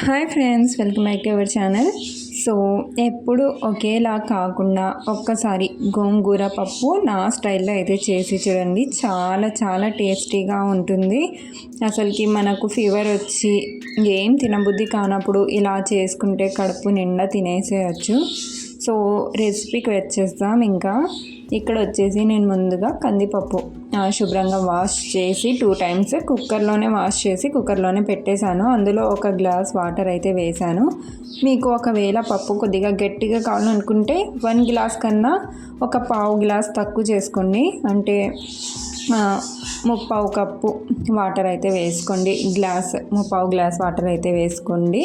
Hi friends, welcome back to our channel. So ఎప్పుడు ఒకేలా కాకుండా ఒక్కసారి గోంగూర పప్పు నా స్టైల్లో అయితే చేసి చూడండి. చాలా చాలా టేస్టీగా ఉంటుంది. అసలుకి మనకు ఫీవర్ వచ్చి ఏం తినబుద్ధి కానప్పుడు ఇలా చేసుకుంటే కడుపు నిండా తినేసేయచ్చు. సో రెసిపీకి వచ్చేస్తాం. ఇంకా ఇక్కడ వచ్చేసి నేను ముందుగా కందిపప్పు శుభ్రంగా వాష్ చేసి 2 టైమ్స్ కుక్కర్లోనే వాష్ చేసి కుక్కర్లోనే పెట్టేశాను. అందులో 1 గ్లాస్ వాటర్ అయితే వేశాను. మీకు ఒకవేళ పప్పు కొద్దిగా గట్టిగా కావాలనుకుంటే 1 గ్లాస్ కన్నా ఒక పావు గ్లాస్ తక్కువ చేసుకోండి. అంటే 3/4 కప్పు వాటర్ అయితే వేసుకోండి. 3/4 గ్లాస్ వాటర్ అయితే వేసుకోండి.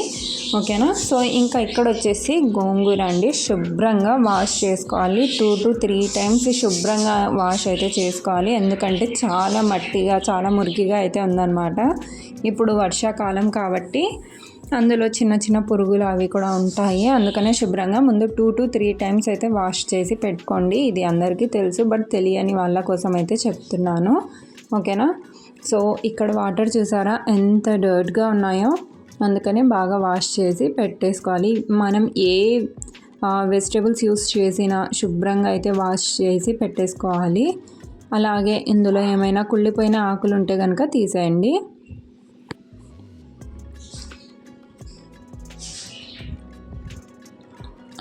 ఓకేనా. సో ఇంకా ఇక్కడ వచ్చేసి గోంగూర అండి, శుభ్రంగా వాష్ చేసుకోవాలి. 2 to 3 టైమ్స్ శుభ్రంగా వాష్ అయితే చేసుకోవాలి. ఎందుకంటే చాలా మట్టిగా చాలా మురికిగా అయితే ఉందన్నమాట. ఇప్పుడు వర్షాకాలం కాబట్టి అందులో చిన్న చిన్న పురుగులు అవి కూడా ఉంటాయి. అందుకనే శుభ్రంగా ముందు 2 to 3 టైమ్స్ అయితే వాష్ చేసి పెట్టుకోండి. ఇది అందరికీ తెలుసు, బట్ తెలియని వాళ్ళ కోసం అయితే చెప్తున్నాను. ఓకేనా. సో ఇక్కడ వాటర్ చూసారా ఎంత డర్ట్గా ఉన్నాయో, అందుకనే బాగా వాష్ చేసి పెట్టేసుకోవాలి. మనం ఏ వెజిటేబుల్స్ యూస్ చేసినా శుభ్రంగా అయితే వాష్ చేసి పెట్టేసుకోవాలి. అలాగే ఇందులో ఏమైనా కుళ్ళిపోయిన ఆకులు ఉంటే కనుక తీసేయండి.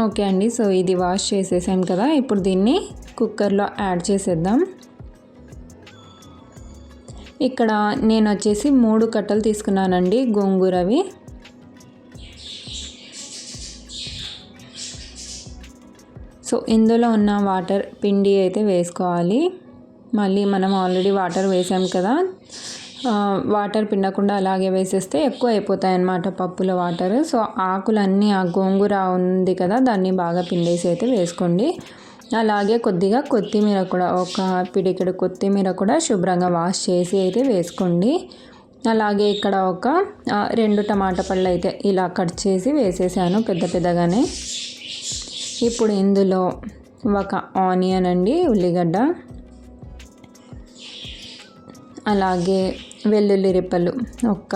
ఓకే అండి. సో ఇది వాష్ చేసేసాం కదా, ఇప్పుడు దీన్ని కుక్కర్లో యాడ్ చేసేద్దాం. ఇక్కడ నేను వచ్చేసి 3 కట్టలు తీసుకున్నానండి గోంగూరవి. సో ఇందులో ఉన్న వాటర్ పిండి అయితే వేసుకోవాలి. మళ్ళీ మనం ఆల్రెడీ వాటర్ వేసాం కదా, వాటర్ పిండకుండా అలాగే వేసేస్తే ఎక్కువ అయిపోతాయి అన్నమాట పప్పులో వాటర్. సో ఆకులన్నీ ఆ గోంగూర ఉంది కదా, దాన్ని బాగా పిండేసి అయితే వేసుకోండి. అలాగే కొద్దిగా కొత్తిమీర కూడా, ఒక పిడికెడు కొత్తిమీర కూడా శుభ్రంగా వాష్ చేసి అయితే వేసుకోండి. అలాగే ఇక్కడ ఒక 2 టమాటా పళ్ళు అయితే ఇలా కట్ చేసి వేసేసాను పెద్దగానే. ఇప్పుడు ఇందులో ఒక ఆనియన్ అండి, ఉల్లిగడ్డ, అలాగే వెల్లుల్లి రెబ్బలు ఒక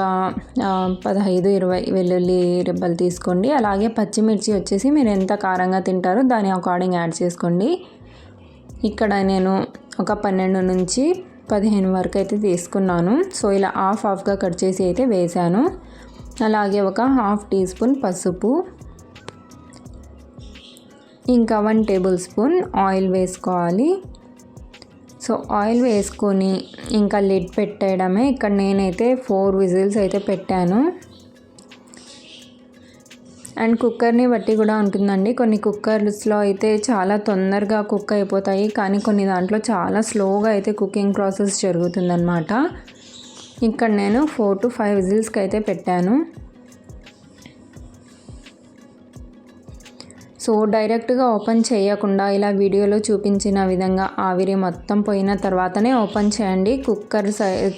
15-20 వెల్లుల్లి రెబ్బలు తీసుకోండి. అలాగే పచ్చిమిర్చి వచ్చేసి మీరు ఎంత కారంగా తింటారో దాని అకార్డింగ్ యాడ్ చేసుకోండి. ఇక్కడ నేను ఒక 12 నుంచి 15 వరకు అయితే తీసుకున్నాను. సో ఇలా హాఫ్గా కట్ చేసి అయితే వేసాను. అలాగే ఒక 1/2 టీ స్పూన్ పసుపు, ఇంకా 1 టేబుల్ స్పూన్ ఆయిల్ వేసుకోవాలి. సో ఆయిల్ వేసుకొని ఇంకా లిడ్ పెట్టేయడమే. ఇక్కడ నేనైతే 4 విజిల్స్ అయితే పెట్టాను. అండ్ కుక్కర్ని బట్టి కూడా ఉంటుందండి. కొన్ని కుక్కర్స్లో అయితే చాలా తొందరగా కుక్ అయిపోతాయి, కానీ కొన్ని దాంట్లో చాలా స్లోగా అయితే కుకింగ్ ప్రాసెస్ జరుగుతుందన్నమాట. ఇక్కడ నేను 4 to 5 విజిల్స్కి అయితే పెట్టాను. సో డైరెక్ట్గా ఓపెన్ చేయకుండా ఇలా వీడియోలో చూపించిన విధంగా ఆవిరి మొత్తం పోయిన తర్వాతనే ఓపెన్ చేయండి. కుక్కర్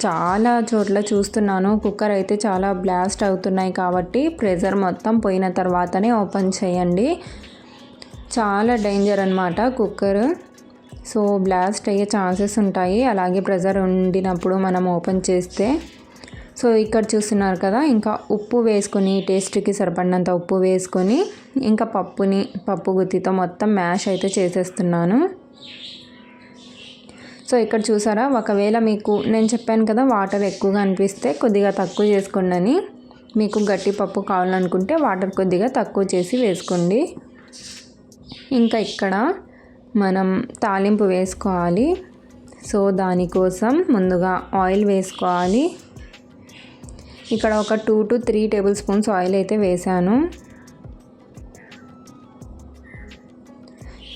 చాలా చోట్ల చూస్తున్నాను, కుక్కర్ అయితే చాలా బ్లాస్ట్ అవుతున్నాయి కాబట్టి ప్రెషర్ మొత్తం పోయిన తర్వాతనే ఓపెన్ చేయండి. చాలా డేంజర్ అన్నమాట కుక్కర్. సో బ్లాస్ట్ అయ్యే ఛాన్సెస్ ఉంటాయి అలాగే ప్రెషర్ ఉండినప్పుడు మనం ఓపెన్ చేస్తే. సో ఇక్కడ చూస్తున్నారు కదా, ఇంకా ఉప్పు వేసుకొని టేస్ట్కి సరిపడినంత ఉప్పు వేసుకొని ఇంకా పప్పు గుత్తితో మొత్తం మ్యాష్ అయితే చేసేస్తున్నాను. సో ఇక్కడ చూసారా, ఒకవేళ మీకు నేను చెప్పాను కదా వాటర్ ఎక్కువగా అనిపిస్తే కొద్దిగా తక్కువ చేసుకోండి అని. మీకు గట్టి పప్పు కావాలనుకుంటే వాటర్ కొద్దిగా తక్కువ చేసి వేసుకోండి. ఇంకా ఇక్కడ మనం తాలింపు వేసుకోవాలి. సో దానికోసం ముందుగా ఆయిల్ వేసుకోవాలి. ఇక్కడ ఒక 2 to 3 టేబుల్ స్పూన్స్ ఆయిల్ అయితే వేసాను.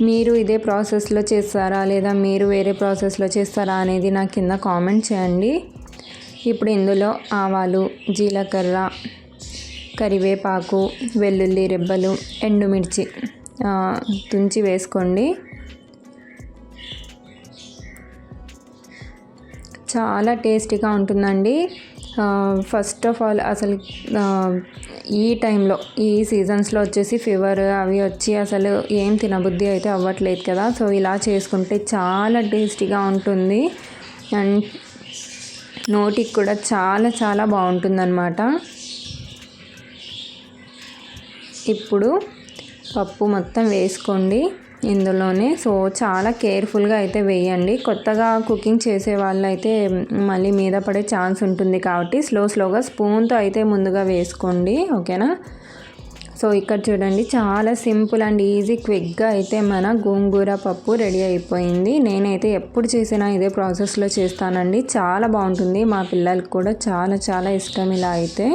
మీరు ఇదే ప్రాసెస్లో చేస్తారా లేదా మీరు వేరే ప్రాసెస్లో చేస్తారా అనేది నాకు కింద కామెంట్ చేయండి. ఇప్పుడు ఇందులో ఆవాలు, జీలకర్ర, కరివేపాకు, వెల్లుల్లి రెబ్బలు, ఎండుమిర్చి తుంచి వేసుకోండి. చాలా టేస్టీగా ఉంటుందండి. ఫస్ట్ ఆఫ్ ఆల్ అసలు ఈ టైంలో ఈ సీజన్స్లో వచ్చేసి ఫీవర్ అవి వచ్చి అసలు ఏం తినబుద్ధి అయితే అవ్వట్లేదు కదా. సో ఇలా చేసుకుంటే చాలా టేస్టీగా ఉంటుంది అండ్ నోటికి కూడా చాలా చాలా బాగుంటుందన్నమాట. ఇప్పుడు పప్పు మొత్తం వేసుకోండి ఇందులోనే. సో చాలా కేర్ఫుల్గా అయితే వేయండి. కొత్తగా కుకింగ్ చేసే వాళ్ళు అయితే మళ్ళీ మీద పడే ఛాన్స్ ఉంటుంది కాబట్టి స్లోగా స్పూన్తో అయితే ముందుగా వేసుకోండి, ఓకేనా. సో ఇక్కడ చూడండి, చాలా సింపుల్ అండ్ ఈజీ క్విక్గా అయితే మన గోంగూర పప్పు రెడీ అయిపోయింది. నేనైతే ఎప్పుడు చేసినా ఇదే ప్రాసెస్లో చేస్తానండి. చాలా బాగుంటుంది, మా పిల్లలకి కూడా చాలా చాలా ఇష్టం ఇలా అయితే.